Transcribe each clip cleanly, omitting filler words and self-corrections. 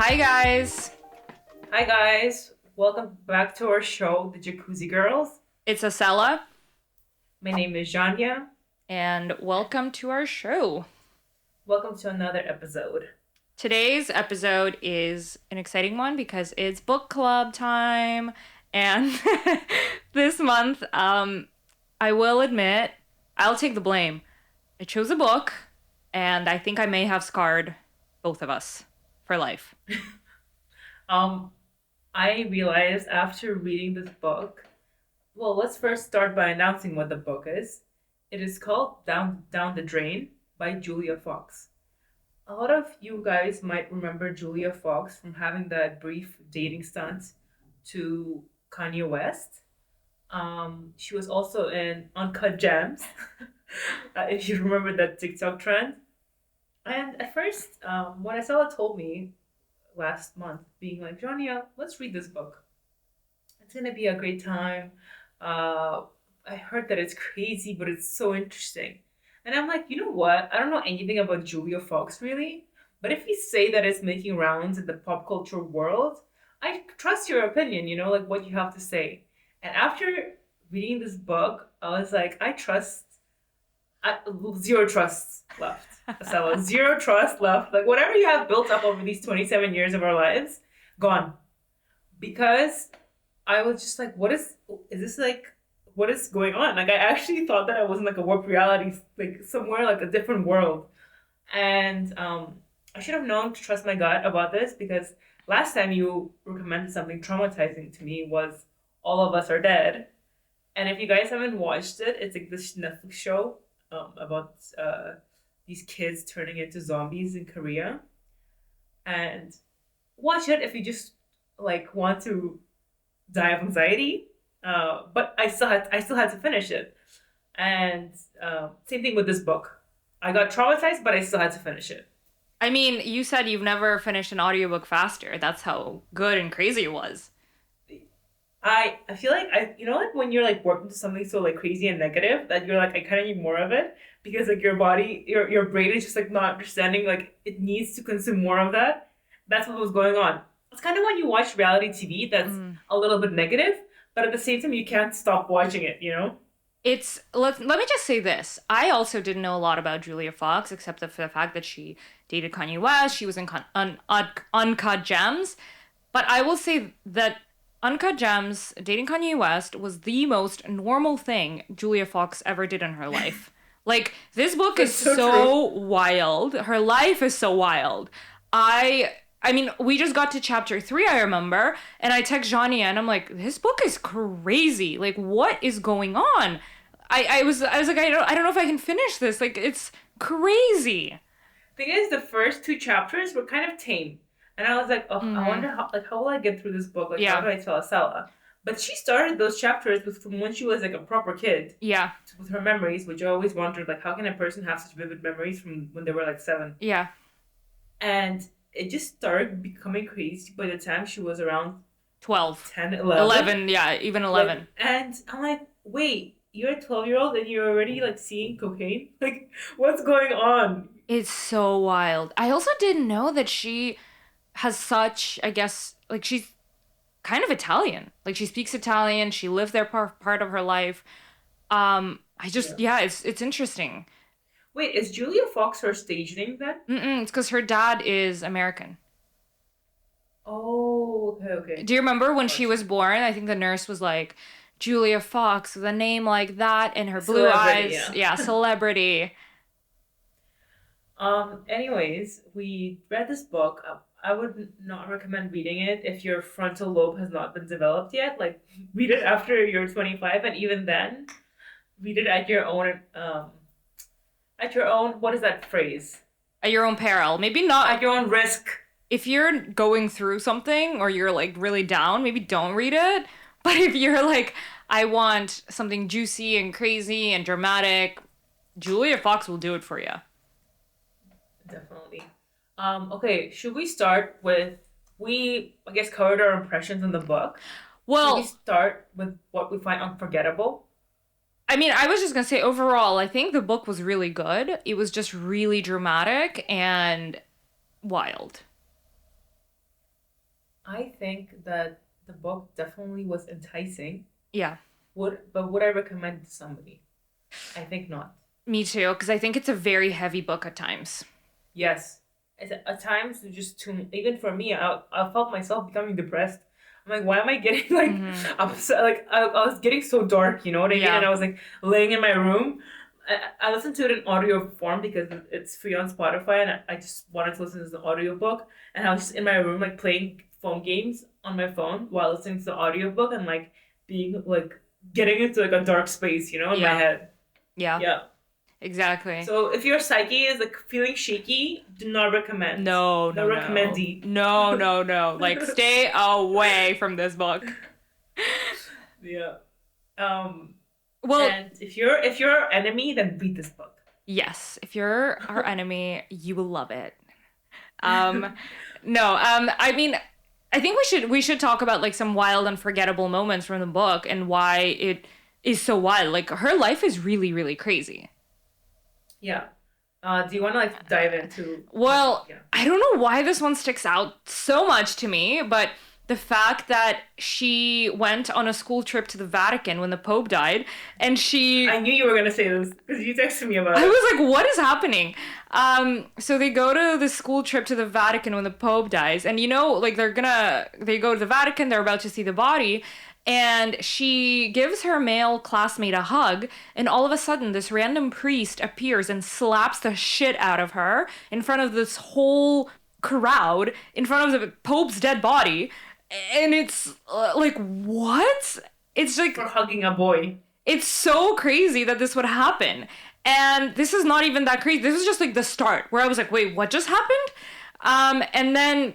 Hi, guys. Hi guys, welcome back to our show, The Jacuzzi Girls. It's Acela, My name is Janya. and welcome to our show. Welcome to another episode. Today's episode is an exciting one because it's book club time, and this month, I will admit, I'll take the blame. I chose a book, and I think I may have scarred both of us for life. Um, I realized after reading this book, well, let's first start by announcing what the book is. It is called Down the Drain by Julia Fox. A lot of you guys might remember Julia Fox from having that brief dating stunt to Kanye West. She was also in Uncut Gems, if you remember that TikTok trend. And at first, when Estella told me last month, being like, Jonia, let's read this book. It's gonna be a great time. Uh, I heard that it's crazy, but it's so interesting. And I'm like, you know what? I don't know anything about Julia Fox really, but if you say that it's making rounds in the pop culture world, I trust your opinion, like what you have to say. And after reading this book, I was like, I, zero trust left. So zero trust left. Like whatever you have built up over these 27 years of our lives, gone. Because I was just like, is this like, what is going on? Like I actually thought that I was in like a warped reality, like somewhere like a different world. And I should have known to trust my gut about this because last time you recommended something traumatizing to me was All of Us Are Dead. And if you guys haven't watched it, it's like this Netflix show about these kids turning into zombies in Korea. And watch it if you just like want to die of anxiety. But I still had to finish it. And same thing with this book. I got traumatized, but I still had to finish it. I mean, you said you've never finished an audiobook faster. That's how good and crazy it was. I feel like like when you're like warped into something so like crazy and negative that you're like I kind of need more of it because like your body your brain is just like not understanding like it needs to consume more of that. That's what was going on. It's kind of when you watch reality TV that's Mm. a little bit negative, but at the same time you can't stop watching it. Let me just say this. I also didn't know a lot about Julia Fox except for the fact that she dated Kanye West. She was in Uncut Gems. But I will say that Uncut Gems, dating Kanye West, was the most normal thing Julia Fox ever did in her life. Like, this book is That's so so true. wild. Her life is so wild. I mean, we just got to chapter 3, I remember, and I text Johnny and I'm like, this book is crazy. Like, what is going on? I was like, I don't know if I can finish this. Like, it's crazy. Thing is, the first two chapters were kind of tame, and I was like, oh, I Mm-hmm. wonder how will I get through this book? Like, how Yeah. do I tell Asela? But she started those chapters with from when she was like a proper kid Yeah. with her memories, which I always wondered, like, how can a person have such vivid memories from when they were like 7? Yeah. And it just started becoming crazy by the time she was around 12. 10, 11. 11. Yeah. Even Like, 11. and I'm like, wait, you're a 12-year-old and you're already like seeing cocaine? Like, what's going on? It's so wild. I also didn't know that she has such, I guess, like she's kind of Italian. Like she speaks Italian. She lived there part of her life. Yeah. Yeah, it's interesting. Wait, is Julia Fox her stage name then? It's because her dad is American. Oh, okay, okay. Do you remember when she Gotcha. was born? I think the nurse was like, Julia Fox with a name like that and her blue Celebrity, eyes. yeah. Yeah, celebrity. Anyways, we read this book. I would not recommend reading it if your frontal lobe has not been developed yet. Like, read it after you're 25, and even then, read it at your own, what is that phrase? At your own peril. Maybe At not. your own risk. If you're going through something or you're like really down, maybe don't read it. But if you're like, I want something juicy and crazy and dramatic, Julia Fox will do it for you. Definitely. Okay, should we start with I guess covered our impressions in the book. Should we Well, start with what we find unforgettable? I mean, I was just gonna say overall, I think the book was really good. It was just really dramatic and wild. I think that the book definitely was enticing. Yeah, Would I recommend it to somebody? I think not. me too, because I think it's a very heavy book at times. Yes. At times, it's just too. Even for me, I felt myself becoming depressed. I'm like, why am I getting like Mm-hmm. upset? Like I was getting so dark, you know what I mean? And Yeah, I was like laying in my room. I listened to it in audio form because it's free on Spotify, and I just wanted to listen to the audiobook. And I was just in my room, like playing phone games on my phone while listening to the audiobook and like being like getting into like a dark space, in my yeah, head. yeah, Yeah. exactly. So if your psyche is like feeling shaky, do not recommend. No, No no, no, recommendee. no, no, no. Like, stay away from this book. Yeah. Um, Well, and if you're our enemy, then read this book. yes, if you're our enemy, you will love it. Um, no, I mean, I think we should talk about like some wild, unforgettable moments from the book and why it is so wild. Like her life is really, really crazy. Yeah. Do you want to like dive into the book? Well, Yeah. I don't know why this one sticks out so much to me, but the fact that she went on a school trip to the Vatican when the Pope died, and I knew you were gonna say this because you texted me about I it. was like, what is happening? So they go to the school trip to the Vatican when the Pope dies, and like they go to the Vatican, they're about to see the body, and she gives her male classmate a hug, and all of a sudden, this random priest appears and slaps the shit out of her in front of this whole crowd, in front of the Pope's dead body, and it's like, what? It's For like hugging a boy. it's so crazy that this would happen. And this is not even that crazy. This is just like the start where I was like, wait, what just happened? And then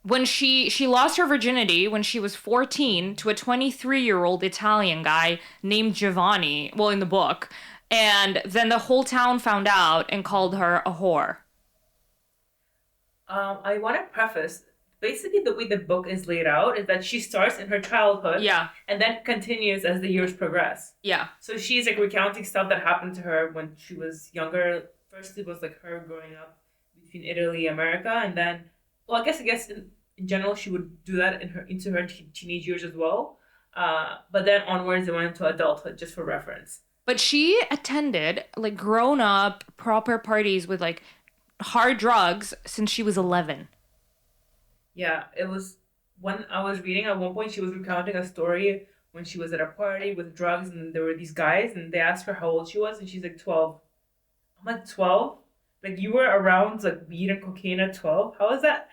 when she lost her virginity when she was 14 to a 23-year-old Italian guy named Giovanni, well, in the book, and then the whole town found out and called her a whore. I want to preface basically the way the book is laid out is that she starts in her childhood Yeah, and then continues as the years progress. yeah, So she's like recounting stuff that happened to her when she was younger. First, it was like her growing up between Italy, America, and then, well, I guess in general she would do that into her teenage years as well. But then onwards, it went into adulthood, just for reference. but she attended like grown up proper parties with like hard drugs since she was 11. Yeah, it was when I was reading at one point, she was recounting a story when she was at a party with drugs, and there were these guys, and they asked her how old she was, and she's like 12. I'm like, 12? Like, you were around like weed and cocaine at 12? How is that?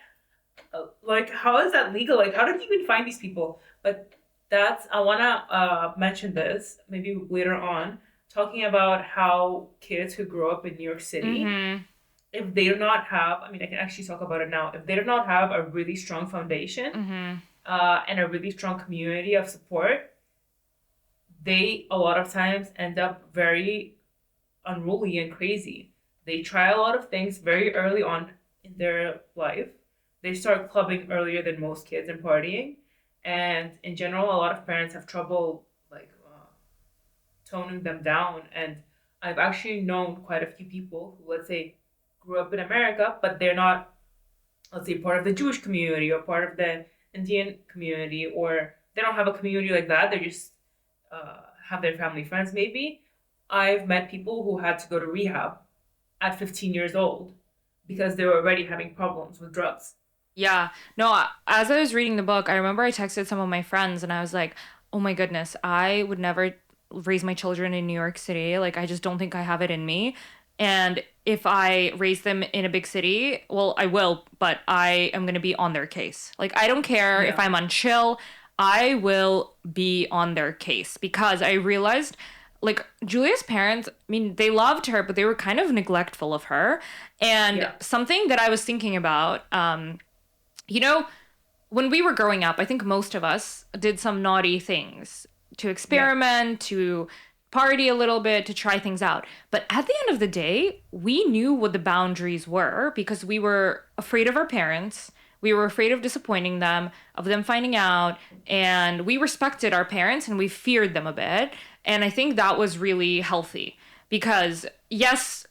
Like, how is that legal? Like, how did you even find these people? But I want to mention this maybe later on, talking about how kids who grow up in New York City, Mm-hmm. if they do not have, I mean, I can actually talk about it now, if they do not have a really strong foundation Mm-hmm. and a really strong community of support, they a lot of times end up very unruly and crazy. They try a lot of things very early on in their life. They start clubbing earlier than most kids and partying. And in general, a lot of parents have trouble like toning them down. And I've actually known quite a few people who, let's say, grew up in America, but they're not, let's say, part of the Jewish community or part of the Indian community, or they don't have a community like that. They just have their family friends, maybe. I've met people who had to go to rehab at 15 years old because they were already having problems with drugs. Yeah. No, as I was reading the book, I remember I texted some of my friends and I was like, oh my goodness, I would never raise my children in New York City. Like, I just don't think I have it in me. And if I raise them in a big city, well, I will, but I am going to be on their case. Like, I don't care if Yeah. I'm on chill, I will be on their case because I realized. Like Julia's parents, I mean, they loved her, but they were kind of neglectful of her. And Yeah. something that I was thinking about, you know, when we were growing up, I think most of us did some naughty things to Yeah. experiment, to party a little bit, to try things out. But at the end of the day, we knew what the boundaries were because we were afraid of our parents. We were afraid of disappointing them, of them finding out, and we respected our parents and we feared them a bit. And I think that was really healthy because, yes,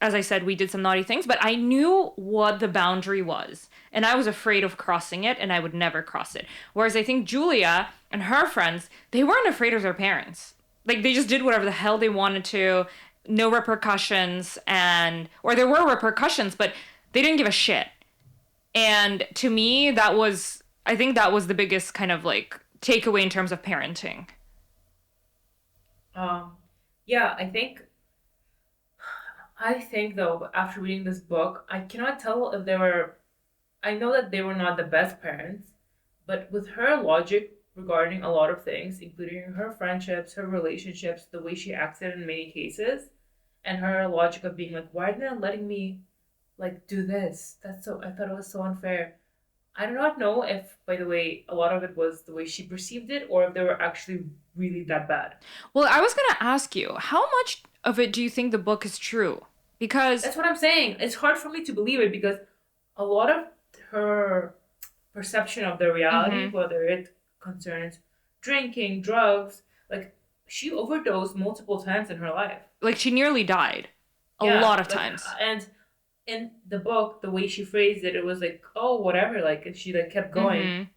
as I said, we did some naughty things, but I knew what the boundary was. And I was afraid of crossing it, and I would never cross it. Whereas I think Julia and her friends, they weren't afraid of their parents. Like, they just did whatever the hell they wanted to, no repercussions, or there were repercussions, but they didn't give a shit. And to me, I think that was the biggest kind of like takeaway in terms of parenting. Um, yeah, I think though, after reading this book, I cannot tell if they were. I know that they were not the best parents, but with her logic regarding a lot of things, including her friendships, her relationships, the way she acted in many cases, and her logic of being like, why are they not letting me like do this? That's so. I thought it was so unfair. I do not know if, by the way, a lot of it was the way she perceived it, or if they were actually really that bad. Well, I was going to ask you, how much of it do you think the book is true? Because That's what I'm saying. It's hard for me to believe it because a lot of her perception of the reality, mhm, whether it concerns drinking, drugs, like she overdosed multiple times in her life. like she nearly died a Yeah, lot of like times. and in the book, the way she phrased it, it was like, oh, whatever, like, and she like kept going. Mhm.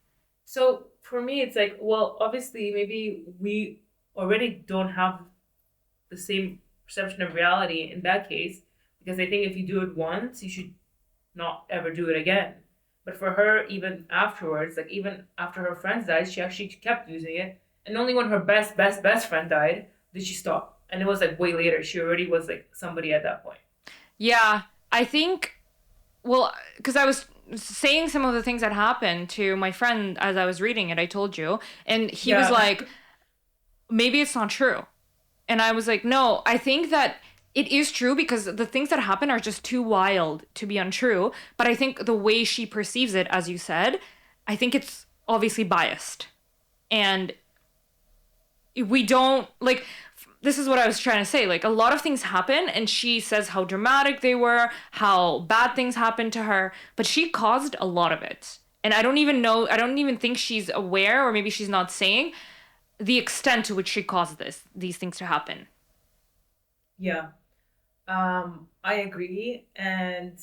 So for me, it's like, well, obviously, maybe we already don't have the same perception of reality in that case, because I think if you do it once, you should not ever do it again. But for her, even afterwards, like even after her friends died, she actually kept using it. And only when her best friend died did she stop. And it was like way later. She already was like somebody at that point. Yeah, I think, well, because I was saying some of the things that happened to my friend as I was reading it, I told you, and he was Yeah. like, maybe it's not true. And I was like, no, I think that it is true because the things that happen are just too wild to be untrue. But I think the way she perceives it, as you said, I think it's obviously biased. And we don't, like, this is what I was trying to say. Like, a lot of things happen, and she says how dramatic they were, how bad things happened to her, but she caused a lot of it. And I don't even think she's aware, or maybe she's not saying the extent to which she caused these things to happen. Yeah. I agree. And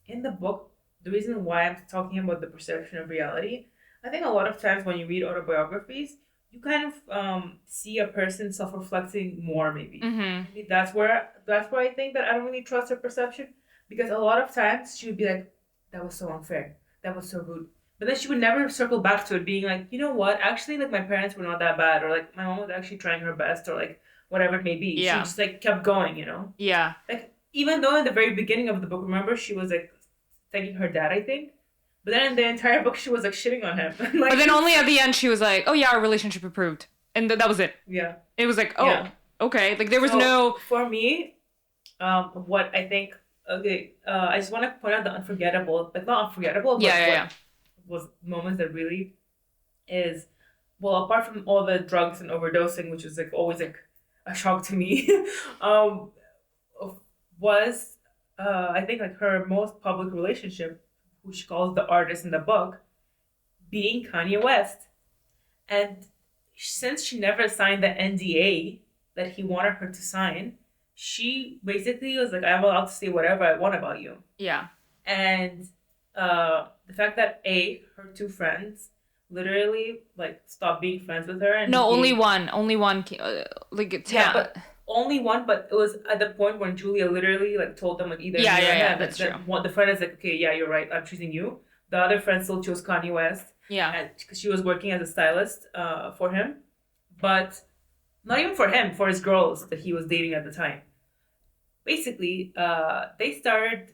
in the book, the reason why I'm talking about the perception of reality, I think a lot of times when you read autobiographies, you kind of see a person self-reflecting more. Mm-hmm. Maybe that's where I think that I don't really trust her perception because a lot of times she would be like, "That was so unfair. That was so rude." But then she would never circle back to it, being like, "You know what? Actually, like my parents were not that bad, or like my mom was actually trying her best, or like whatever it may be." She Yeah. just like kept going, you know. Yeah. Like even though in the very beginning of the book, remember she was like thanking her dad, I think. But then in the entire book, she was like shitting on him. But like, then only at the end she was like, "Oh yeah, our relationship improved," and that was it. yeah, It was like, "Oh, yeah. okay." Like there was So no. for me, what I think, okay, I just want to point out the unforgettable, like not unforgettable, Yeah, but yeah, what yeah. was moments that really is, well, apart from all the drugs and overdosing, which was like always like a shock to me, um, was I think like her most public relationship, who she calls the artist in the book, being Kanye West. And since she never signed the NDA that he wanted her to sign, she basically was like, I'm allowed to say whatever I want about you. Yeah. And the fact that her two friends literally like stopped being friends with her and No, only became, one. Only one. Like yeah, but only one. But it was at the point when Julia literally like told them like either Yeah, me or yeah, yeah. him. That's true. That one, the friend is like, okay, yeah, you're right. I'm choosing you. The other friend still chose Kanye West, Yeah. and because she was working as a stylist for him, but not even for him, for his girls that he was dating at the time. Basically, they started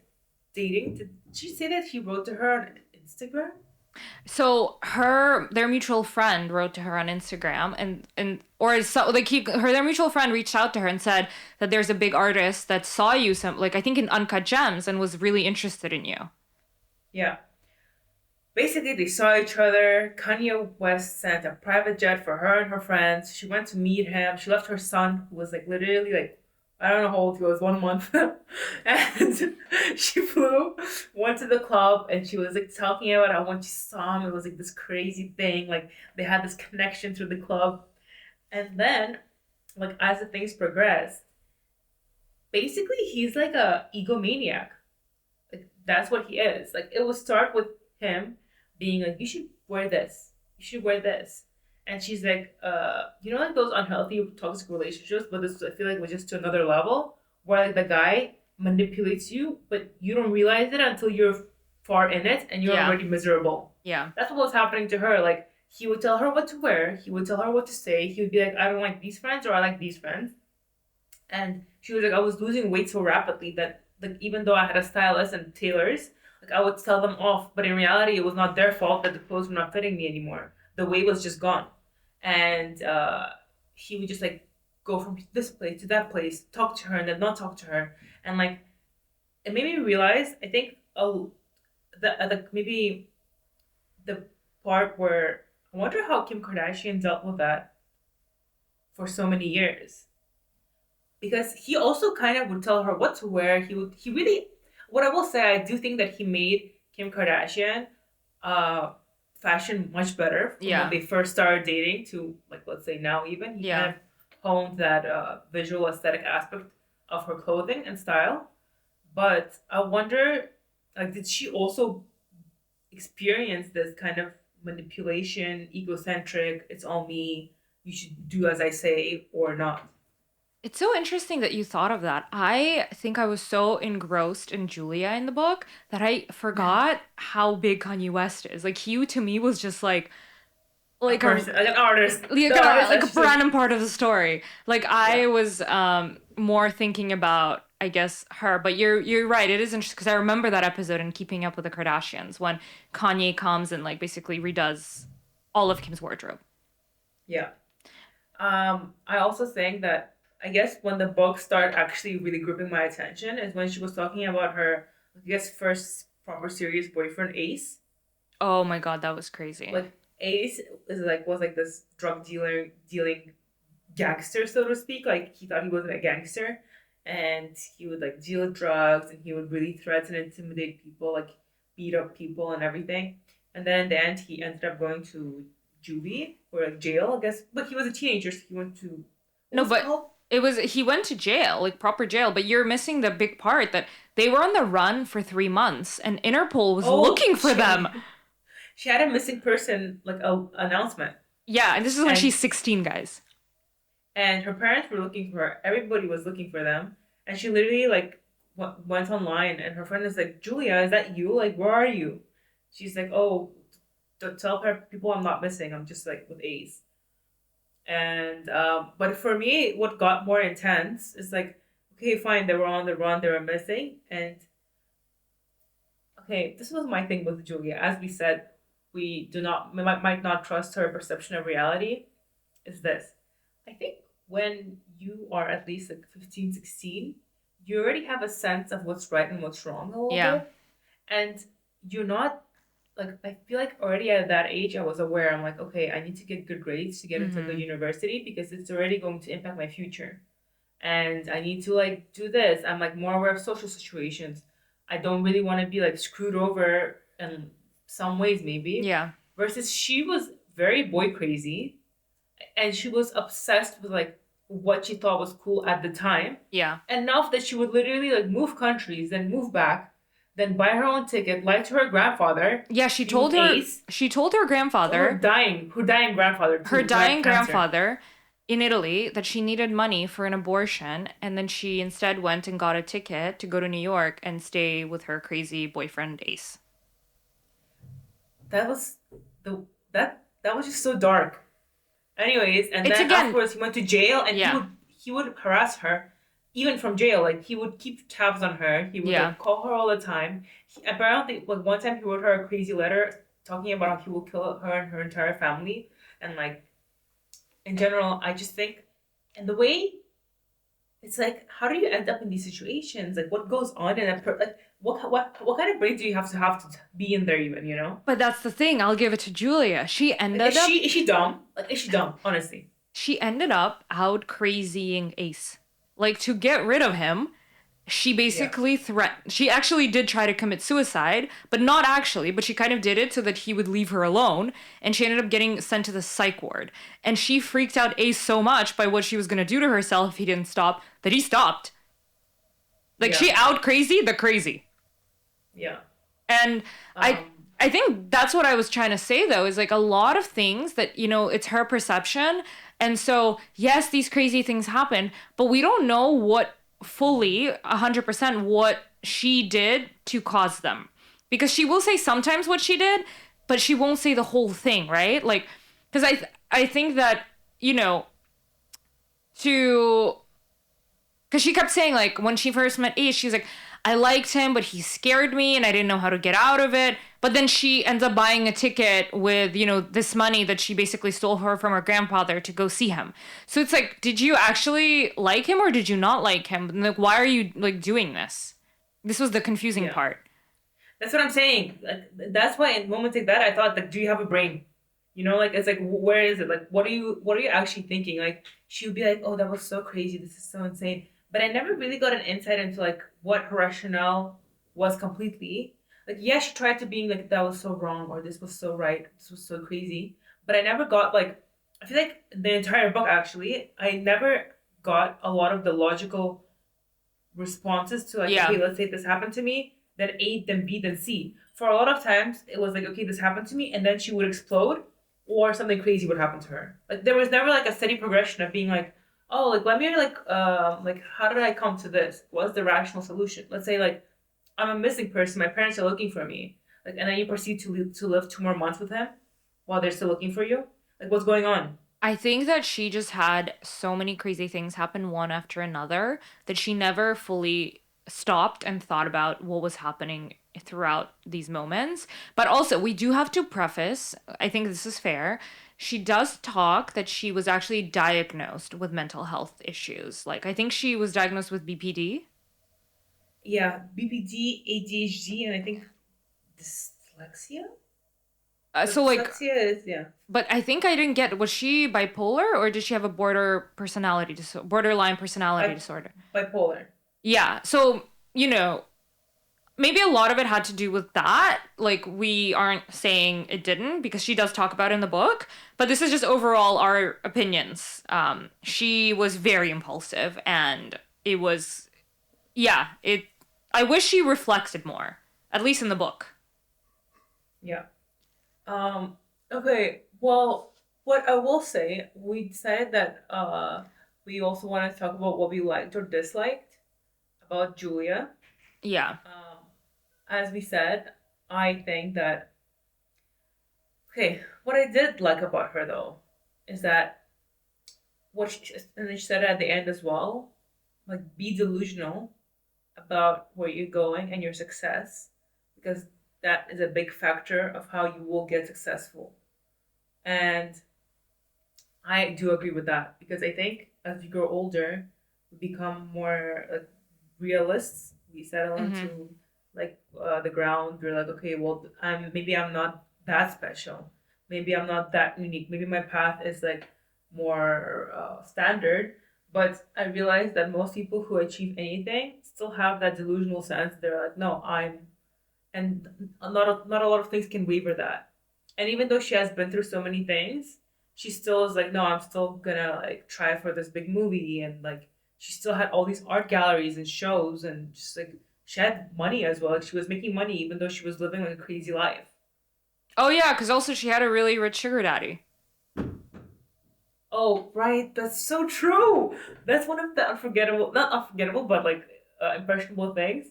dating. Did she say that he wrote to her on Instagram? So their mutual friend wrote to her on Instagram, and or so like their mutual friend reached out to her and said that there's a big artist that saw you some, like I think in Uncut Gems, and was really interested in you. Yeah. Basically, they saw each other. Kanye West sent a private jet for her and her friends. She went to meet him. She left her son, who was like literally like, I don't know how old he was, 1 month. And she flew, went to the club, and she was like talking about how when she saw him, it was like this crazy thing. Like they had this connection through the club. And then, like as the things progressed, basically he's like a egomaniac. Like that's what he is. Like it would start with him being like, "You should wear this. You should wear this," and she's like, like those unhealthy toxic relationships." But this I feel like was just to another level where like the guy manipulates you, but you don't realize it until you're far in it and you're Yeah. already miserable. Yeah. That's what was happening to her. Like he would tell her what to wear. He would tell her what to say. He would be like, "I don't like these friends," or "I like these friends." And she was like, "I was losing weight so rapidly that like even though I had a stylist and tailors, like I would tell them off, but in reality, it was not their fault that the clothes were not fitting me anymore. The weight was just gone." And he would just like go from this place to that place, talk to her and then not talk to her, and like it made me realize. I think the maybe the part where I wonder how Kim Kardashian dealt with that for so many years, because he also kind of would tell her what to wear. He really, what I will say, I do think that he made Kim Kardashian uh fashion much better from when Yeah. they first started dating to like let's say now. Even he kind Yeah. of honed that visual aesthetic aspect of her clothing and style. But I wonder, like, did she also experience this kind of manipulation, egocentric, "it's all me, you should do as I say," or not? It's so interesting that you thought of that. I think I was so engrossed in Julia in the book that I forgot how big Kanye West is. Like he to me was just A like a person, like an artist. like The artist, I a should say. random part of the story. Like Yeah. I was more thinking about I guess her, but you're right. It is interesting because I remember that episode in Keeping Up with the Kardashians when Kanye comes and like basically redoes all of Kim's wardrobe. Yeah. I also think that I guess when the book started actually really gripping my attention is when she was talking about her, I guess, first proper serious boyfriend, Ace. Oh my god, that was crazy. Like Ace is like was like this drug dealing gangster, so to speak. Like he thought he wasn't a gangster, and he would like deal drugs, and he would really threaten and intimidate people, like beat up people and everything. And then in the end, he ended up going to juvie or like jail, I guess. But he was a teenager, so he went to what No, was it but called? it was he went to jail, like proper jail, but you're missing the big part that they were on the run for 3 months and Interpol was Oh, looking for them. she had a missing person like a announcement, Yeah, and this is when and she's 16, guys. her parents were looking for her. Everybody was looking for them, and she literally like went online, and her friend is like, "Julia, is that you? Like, where are you?" She's like, "Oh, tell people I'm not missing. I'm just like with Ace." And but for me, what got more intense is like, okay, fine, they were on the run, they were missing, and okay, this was my thing with Julia. As we said, we might not trust her perception of reality. Is this? I think when you are at least like 15, 16, you already have a sense of what's right and what's wrong a little Yeah. bit. And you're not like, I feel like already at that age, I was aware. I'm like, okay, I need to get good grades to get into a good Mm-hmm. university because it's already going to impact my future. And I need to like do this. I'm like more aware of social situations. I don't really want to be like screwed over in some ways, maybe. Yeah. Versus she was very boy crazy, and she was obsessed with like what she thought was cool at the time. Yeah. Enough that she would literally like move countries, then move back, then buy her own ticket, lie to her grandfather, Yeah, be with Ace, she told her to her grandfather, dying grandfather her too, who had dying cancer. grandfather in Italy that she needed money for an abortion and then she instead went and got a ticket to go to New York and stay with her crazy boyfriend Ace. That was the that was just so dark. Anyways, and It's then again, afterwards he went to jail, and yeah. he would harass her even from jail. Like he would keep tabs on her. He would Yeah. like call her all the time. Apparently, like one time he wrote her a crazy letter talking about how he will kill her and her entire family. And like in general, I just think, and the way it's like, how do you end up in these situations? Like what goes on in like what kind of brain do you have to be in there even? You know? But that's the thing. I'll give it to Julia. Like is she dumb? Like is she dumb? Honestly. She ended up out crazying Ace. Like to get rid of him, she Yeah. basically she actually did try to commit suicide, but not actually, but she kind of did it so that he would leave her alone, and she ended up getting sent to the psych ward. And she freaked out Ace so much by what she was going to do to herself if he didn't stop that he stopped. Like Yeah. she out crazy the crazy. Yeah. And I Um. I think that's what I was trying to say though, is like a lot of things that, it's her perception. And so, yes, these crazy things happen, but we don't know what fully 100% what she did to cause them. Because she will say sometimes what she did, but she won't say the whole thing, right? Like cuz I think that, you know, to because she kept saying, like, when she first met Ace, she's like, I liked him, but he scared me and I didn't know how to get out of it. But then she ends up buying a ticket with, this money that she basically stole her from her grandfather to go see him. So it's like, did you actually like him or did you not like him? And like, why are you like doing this? This was the confusing Yeah. part. That's what I'm saying. Like, that's why in moments like that, I thought, like, do you have a brain? Like it's like, where is it? Like, what are you actually thinking? Like, she would be like, oh, that was so crazy. This is so insane. But I never really got an insight into like what her rationale was completely. Like, yeah, she tried to being like that was so wrong or this was so right. This was so crazy. But I never got like. I feel like the entire book actually, I never got a lot of the logical responses to like, okay, Yeah. let's say this happened to me, then A, then B, then C. For a lot of times, it was like, okay, this happened to me, and then she would explode, or something crazy would happen to her. Like there was never like a steady progression of being like, oh, like let me like how did I come to this? What's the rational solution? Let's say like I'm a missing person, my parents are looking for me, like, and then you proceed to live 2 more months with him while they're still looking for you. Like what's going on? I think that she just had so many crazy things happen one after another that she never fully stopped and thought about what was happening throughout these moments. But also, we do have to preface, I think this is fair. She does talk that she was actually diagnosed with mental health issues. Like, I think she was diagnosed with BPD. Yeah, BPD, ADHD, and I think dyslexia. So, But like, dyslexia is, yeah, but I think I didn't get, was she bipolar or did she have a borderline personality bi- disorder? bipolar. Yeah. So, you know, maybe a lot of it had to do with that. Like, we aren't saying it didn't because she does talk about it in the book, but this is just overall our opinions. She was very impulsive and it was, yeah, I wish she reflected more, at least in the book. Yeah. Okay. Well, what I will say, we decided that we also want to talk about what we liked or disliked about Julia. Yeah. Um, as we said, I think that okay. What I did like about her though is that and then she said it at the end as well, like be delusional about where you're going and your success, because that is a big factor of how you will get successful. And I do agree with that because I think as you grow older, we become more like realists. We settle Mm-hmm. into like the ground. We're like, okay, well, I'm not that special. Maybe I'm not that unique. Maybe my path is like more standard. But I realize that most people who achieve anything still have that delusional sense. They're like, no, and not a lot of things can waver that. And even though she has been through so many things, she still is like, no, I'm still gonna like try for this big movie, and like she still had all these art galleries and shows, and just like she had money as well. Like she was making money even though she was living like a crazy life. Oh, yeah, because also she had a really rich sugar daddy. Oh, right, that's so true. That's one of the unforgettable, not unforgettable, but like impressionable things.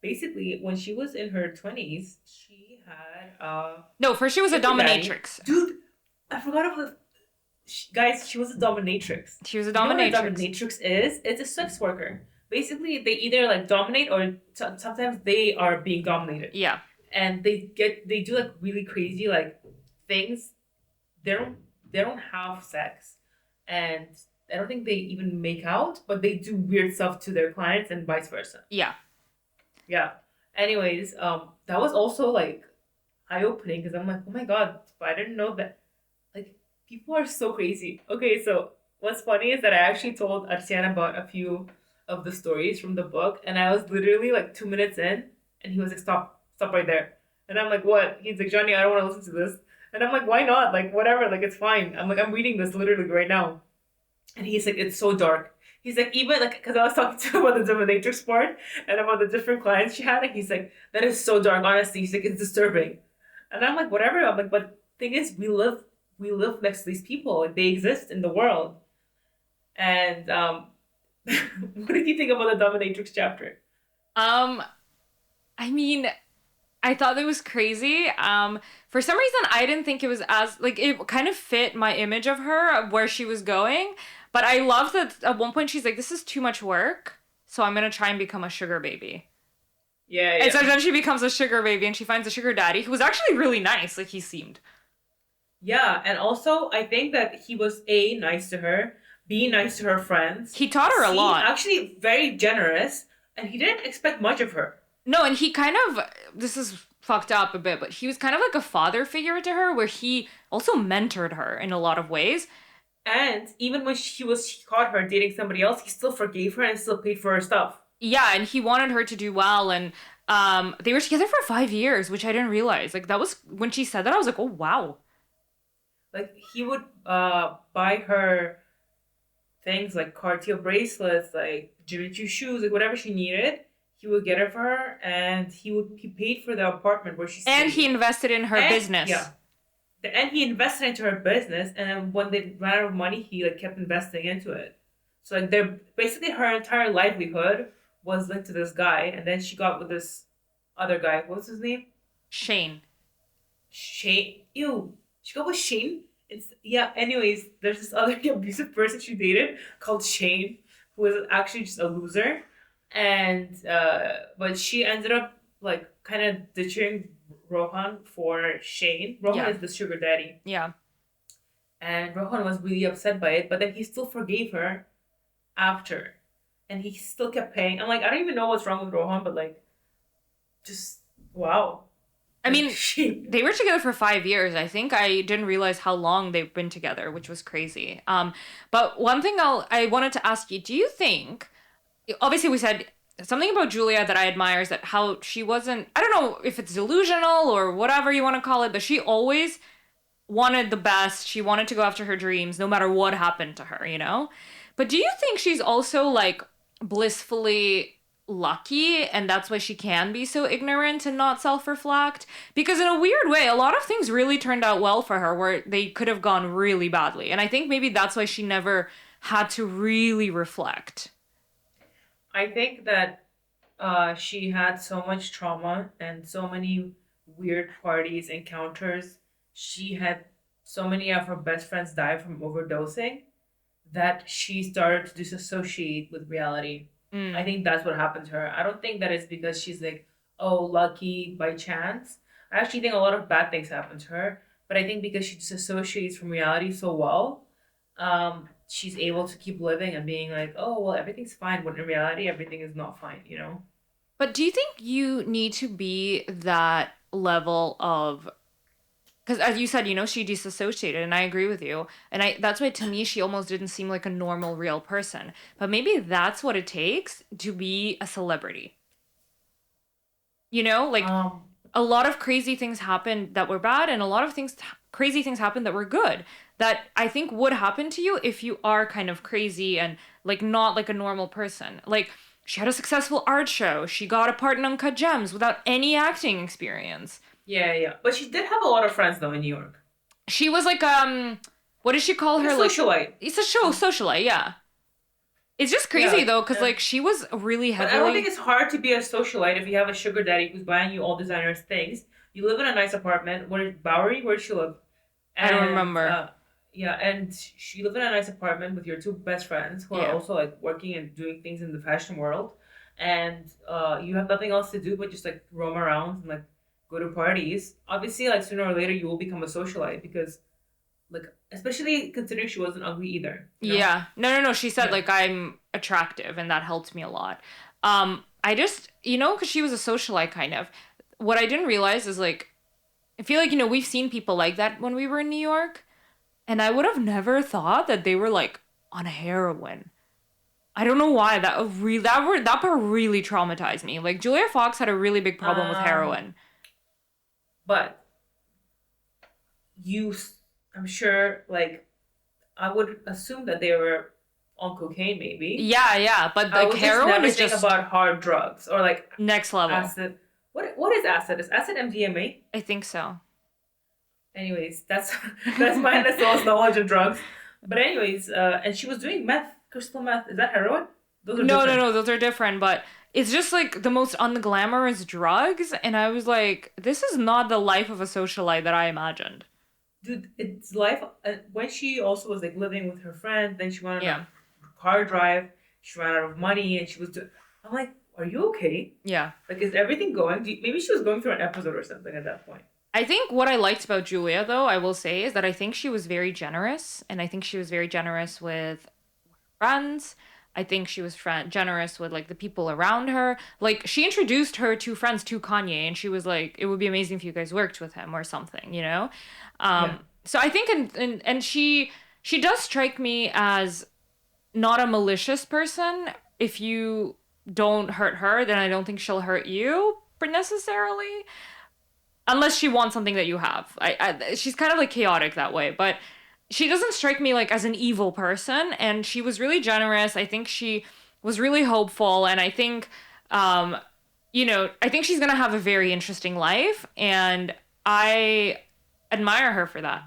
Basically, when she was in her 20s, she had No, first she was a sugar daddy. dominatrix. Dude, I forgot about the guys. She was a dominatrix. She was a You know what a dominatrix. dominatrix is? It's a sex worker. Basically, they either like dominate or sometimes they are being dominated, Yeah. and they do like really crazy like things. They don't have sex, and I don't think they even make out, but they do weird stuff to their clients and vice versa. Yeah. Yeah. Anyways, that was also like eye opening because I'm like, oh my god, I didn't know that. Like, people are so crazy. Okay, so what's funny is that I actually told Arsian about a few of the stories from the book, and I was literally like 2 minutes in, and he was like, stop right there. And I'm like, what? He's like, Johnny, I don't want to listen to this. And I'm like, why not? Like, whatever, like, it's fine. I'm like, I'm reading this literally right now. And he's like, it's so dark. He's like, even like, because I was talking to him about the dominatrix part and about the different clients she had, and he's like, that is so dark, honestly. He's like, it's disturbing. And I'm like, whatever. I'm like, but thing is, we live next to these people. Like, they exist in the world. And what did you think about the dominatrix chapter? Um, I mean, I thought it was crazy. For some reason, I didn't think it was as like it kind of fit my image of her of where she was going. But I love that at one point she's like, "This is too much work, so I'm gonna try and become a sugar baby." Yeah, And so yeah. then she becomes a sugar baby, and she finds a sugar daddy who was actually really nice. Like he seemed. Yeah, and also I think that he was A, nice to her, B, nice to her friends, He taught her a C, lot. actually very generous, and he didn't expect much of her. No, and he kind of this is fucked up a bit, but he was kind of like a father figure to her, where he also mentored her in a lot of ways. And even when she caught her dating somebody else, he still forgave her and still paid for her stuff. Yeah, and he wanted her to do well, and they were together for 5 years, which I didn't realize. Like that was when she said that, I was like, oh wow. Like he would buy her things like Cartier bracelets, like Jimmy Choo shoes, like whatever she needed. He would get it for her, and he paid for the apartment where she And he stayed. invested in her And business. yeah, and he invested into her business, and then when they ran out of money, he like kept investing into it. So like they're basically her entire livelihood was linked to this guy, and then she got with this other guy. What's his name? Shane. Shane. Ew. She got with Shane. It's yeah. Anyways, there's this other abusive person she dated called Shane, who was actually just a loser, and but she ended up like kind of ditching Rohan for Shane. Rohan Yeah. is the sugar daddy, Yeah. and Rohan was really upset by it, but then he still forgave her after, and he still kept paying. I'm like, I don't even know what's wrong with Rohan, but like, just wow. I Like mean, she they were together for 5 years. I think I didn't realize how long they've been together, which was crazy. But one thing I wanted to ask you, do you think obviously we said something about Julia that I admire is that how she wasn't, I don't know if it's delusional or whatever you want to call it, but she always wanted the best. She wanted to go after her dreams no matter what happened to her, you know? But do you think she's also like blissfully lucky and that's why she can be so ignorant and not self-reflect? Because in a weird way, a lot of things really turned out well for her where they could have gone really badly. And I think maybe that's why she never had to really reflect. I think that she had so much trauma and so many weird parties, encounters. She had so many of her best friends die from overdosing that she started to disassociate with reality. I Mm. think that's what happened to her. I don't think that it's because she's like, oh, lucky by chance. I actually think a lot of bad things happened to her, but I think because she disassociates from reality so well, she's able to keep living and being like, oh, well, everything's fine, when in reality, everything is not fine, you know? But do you think you need to be that level of because as you said, she disassociated and I agree with you. And I that's why to me she almost didn't seem like a normal real person. But maybe that's what it takes to be a celebrity. Like Um, a lot of crazy things happened that were bad and a lot of things crazy things happened that were good that I think would happen to you if you are kind of crazy and like not like a normal person. Like she had a successful art show. She got a part in Uncut Gems without any acting experience. yeah, yeah. But she did have a lot of friends, though, in New York. She was like what did she call Like a her, like socialite. it's a show socialite, yeah. It's just crazy Yeah. though because like she was really But I don't think heavily. it's hard to be a socialite if you have a sugar daddy who's buying you all designers things. You live in a nice apartment. Where Bowery? Where'd she live? I don't And remember. yeah, and she lived in a nice apartment with your two best friends who are Yeah. also like working and doing things in the fashion world. And you have nothing else to do but just like roam around and like go to parties. Obviously, like sooner or later you will become a socialite because like especially considering she wasn't ugly either. You know? Yeah. No. She said Yeah. like I'm attractive and that helped me a lot. I just, because she was a socialite kind of. What I didn't realize is like I feel like, we've seen people like that when we were in New York, and I would have never thought that they were like on heroin. I don't know why that part really traumatized me. Like Julia Fox had a really big problem with Um, heroin. but I'm sure like I would assume that they were on cocaine, maybe. Yeah, but I like would just heroin never is think just about hard drugs or like next level. acid. What is acid? Is acid MDMA? I think so. Anyways, that's that's my Nasol's knowledge of drugs. But anyways, and she was doing meth, crystal meth. Is that heroin? Those are different. No, those are different, but it's just like the most unglamorous drugs. And I was like, this is not the life of a socialite that I imagined. Dude, it's life. When she also was like living with her friend, then she went on Yeah, a car drive. She ran out of money, and she was. I'm like, are you okay? yeah. Like, is everything going? Maybe she was going through an episode or something at that point. I think what I liked about Julia, though, I will say, is that I think she was very generous. And I think she was very generous with friends. I think she was generous with like the people around her. Like she introduced her two friends to Kanye, and she was like, "It would be amazing if you guys worked with him or something," you know. Yeah. So I think, and she does strike me as not a malicious person. If you don't hurt her, then I don't think she'll hurt you necessarily, unless she wants something that you have. She's kind of like chaotic that way, but she doesn't strike me like as an evil person. And she was really generous. I think she was really hopeful, and I think, um, I think she's gonna have a very interesting life, and I admire her for that.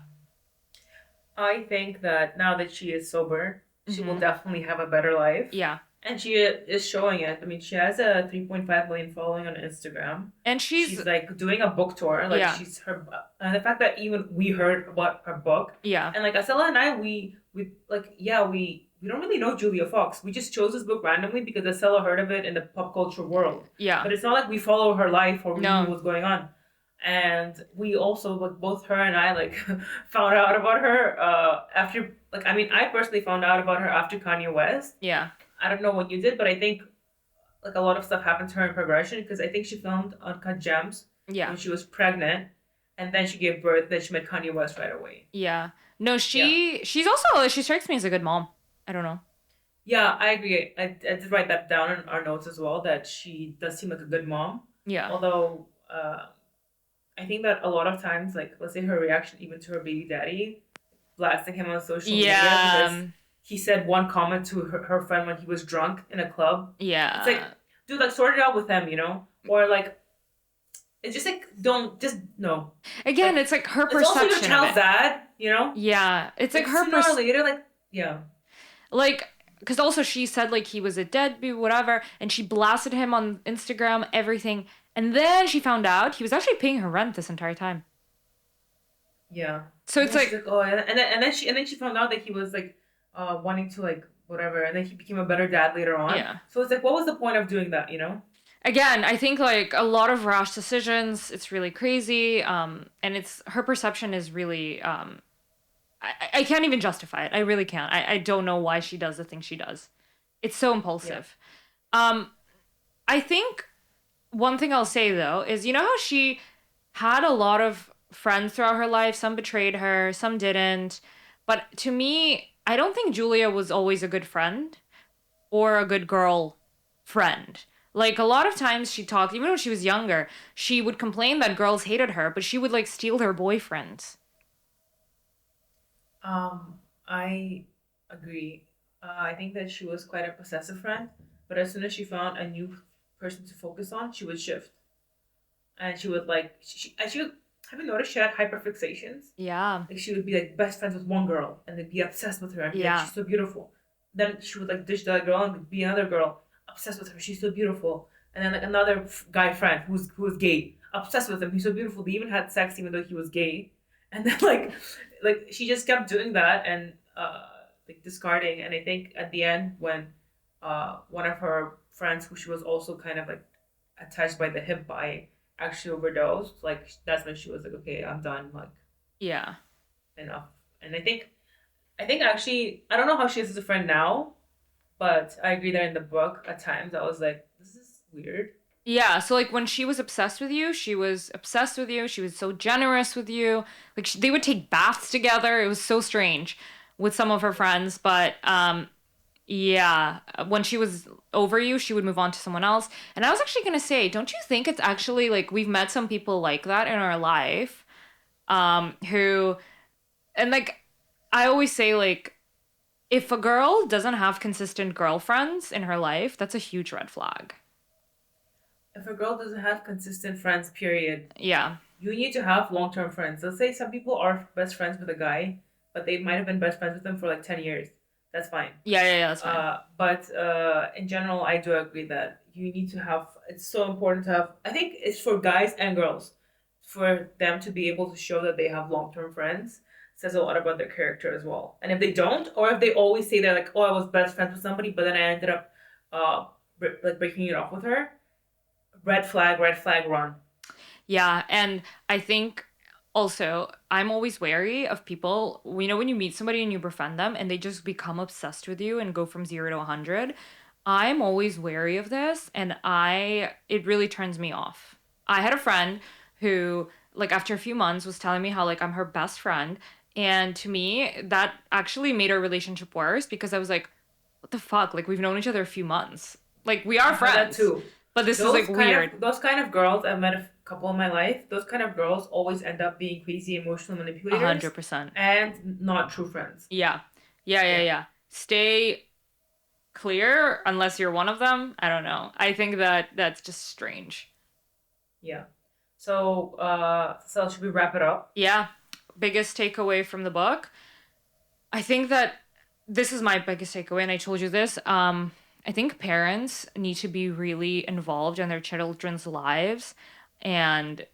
I think that now that she is sober, she will Hmm. definitely have a better life. Yeah, And she is showing it. I mean, she has a 3.5 million following on Instagram. and she's She's like doing a book tour. Like yeah, she's her, and the fact that even we heard about her book, yeah, and like Asela and I, we like yeah, we don't really know Julia Fox. We just chose this book randomly because Asela heard of it in the pop culture world. yeah. But it's not like we follow her life or we knew No, what's going on. And we also like both her and I like found out about her after like I mean I personally found out about her after Kanye West. yeah, I don't know what you did, but I think like a lot of stuff happened to her in progression because I think she filmed Uncut Gems yeah, when she was pregnant, and then she gave birth. Then she met Kanye West right away. yeah. No, Yeah, she's also she strikes me as a good mom. I don't know. yeah, I agree. I did write that down in our notes as well that she does seem like a good mom. Yeah, Although I think that a lot of times, like let's say her reaction even to her baby daddy, blasting him on social media because yeah, he said one comment to her friend when he was drunk in a club. It's like, yeah. dude, like sort it out with them, you know? Or like it's just like don't just no. Again, Like it's like her it's also your perception of child's it. dad, you know? Yeah, it's like Like her sooner or later, like yeah. like because also she said like he was a deadbeat, whatever, and she blasted him on Instagram, everything, and then she found out he was actually paying her rent this entire time. Yeah. So And it's then she's like, like, oh, and then she found out that he was like, wanting to like whatever, and then he became a better dad later on. yeah. So it's like, what was the point of doing that? You know? Again, I think like a lot of rash decisions. It's really crazy, and it's her perception is really. I can't even justify it. I really can't. I don't know why she does the things she does. It's so Yeah. impulsive. Um, I think one thing I'll say though is how she had a lot of friends throughout her life. Some betrayed her, some didn't. But to me, I don't think Julia was always a good friend or a good girl friend. Like a lot of times she talked, even when she was younger, she would complain that girls hated her, but she would like steal their boyfriends. I agree. I think that she was quite a possessive friend, but as soon as she found a new person to focus on, she would shift, and she would like she would. Have you noticed she had hyperfixations? Yeah. Like she would be like best friends with one girl and then be obsessed with her and be like, Yeah. she's so beautiful. Then she would like ditch that girl and be another girl obsessed with her. She's so beautiful. And then like another guy friend who was gay, obsessed with him. He's so beautiful. They even had sex even though he was gay. And then like she just kept doing that and like discarding. And I think at the end when one of her friends who she was also kind of like attached by the hip by actually overdosed, like that's when she was like, okay, I'm done. Like Yeah. enough. And I think actually, I don't know how she is as a friend now, but I agree that in the book, at times, I was like, this is weird. Yeah, so like when she was obsessed with you, she was obsessed with you. She was so generous with you. Like they would take baths together. It was so strange with some of her friends, but yeah, when she was over you, she would move on to someone else. And I was actually going to say, don't you think it's actually like we've met some people like that in our life who and like I always say like If a girl doesn't have consistent girlfriends in her life, that's a huge red flag. If a girl doesn't have consistent friends, period, Yeah. you need to have long term friends. Let's say some people are best friends with a guy, but they might have been best friends with him for like 10 years. That's fine. Yeah, yeah, yeah, that's fine. But in general, I do agree that you need to have, it's so important to have, I think it's for guys and girls, for them to be able to show that they have long term friends. Says a lot about their character as well. And if they don't, or if they always say they're like, oh, I was best friends with somebody, but then I ended up like breaking it off with her, red flag, run. Yeah, and I think also I'm always wary of people, when you meet somebody and you befriend them and they just become obsessed with you and go from 0 to 100. I'm always wary of this and I it really turns me off. I had a friend who like after a few months was telling me how like I'm her best friend, and to me that actually made our relationship worse because I was like, what the fuck? Like we've known each other a few months. Like we are I've had that friends. too. But this is like weird. Those kind of girls, I've met a couple in my life. Those kind of girls always end up being crazy emotional A manipulators 100%. and not true friends. Yeah. Yeah, yeah, Yeah, yeah. Stay clear unless you're one of them. I don't know. I think that that's just strange. yeah. So should we wrap it up? Yeah. Biggest takeaway from the book. I think that this is my biggest takeaway, and I told you this. I think parents need to be really involved in their children's lives and,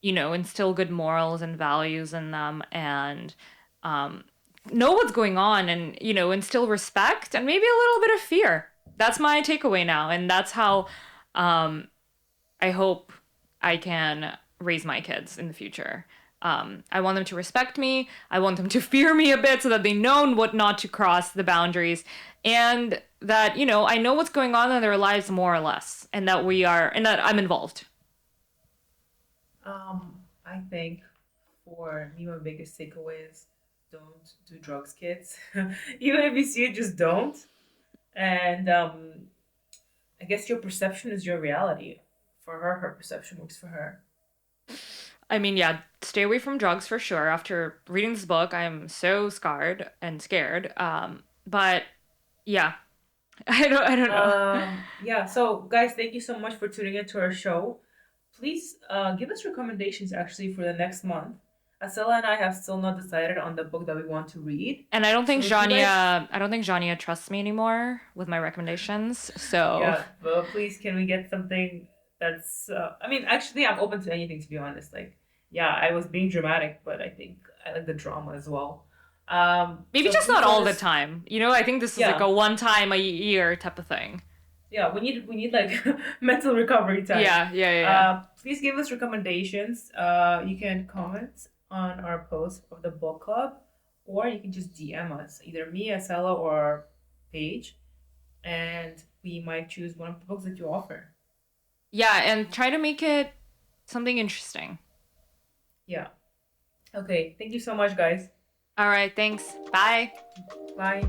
instill good morals and values in them and um, know what's going on and, instill respect and maybe a little bit of fear. That's my takeaway now. And that's how um, I hope I can raise my kids in the future. I want them to respect me. I want them to fear me a bit so that they know what not to cross the boundaries. And that, I know what's going on in their lives more or less. And that I'm involved. I think for me, my biggest takeaway is don't do drugs, kids. Even if you see it, just don't. And I guess your perception is your reality. For her, her perception works for her. I mean, yeah, stay away from drugs for sure. After reading this book, I am so scarred and scared. But yeah, I don't know. Yeah, so guys, thank you so much for tuning into our show. Please give us recommendations actually for the next month. Asela and I have still not decided on the book that we want to read. And I don't So think if you guys, Jania trusts me anymore with my recommendations. So yeah, but please, can we get something that's, I mean, actually, I'm open to anything to be honest. Like, yeah, I was being dramatic, but I think I like the drama as well. maybe So just please not let all the us, time. I think this is like yeah, a one time a year type of thing. yeah, we need like mental recovery time. Yeah, yeah, yeah, yeah. Please give us recommendations. You can comment on our post of the book club, or you can just DM us, either me, Asela, or Paige, and we might choose one of the books that you offer. Yeah, and try to make it something interesting. Yeah. Okay. Thank you so much, guys. All right, thanks. Bye. Bye.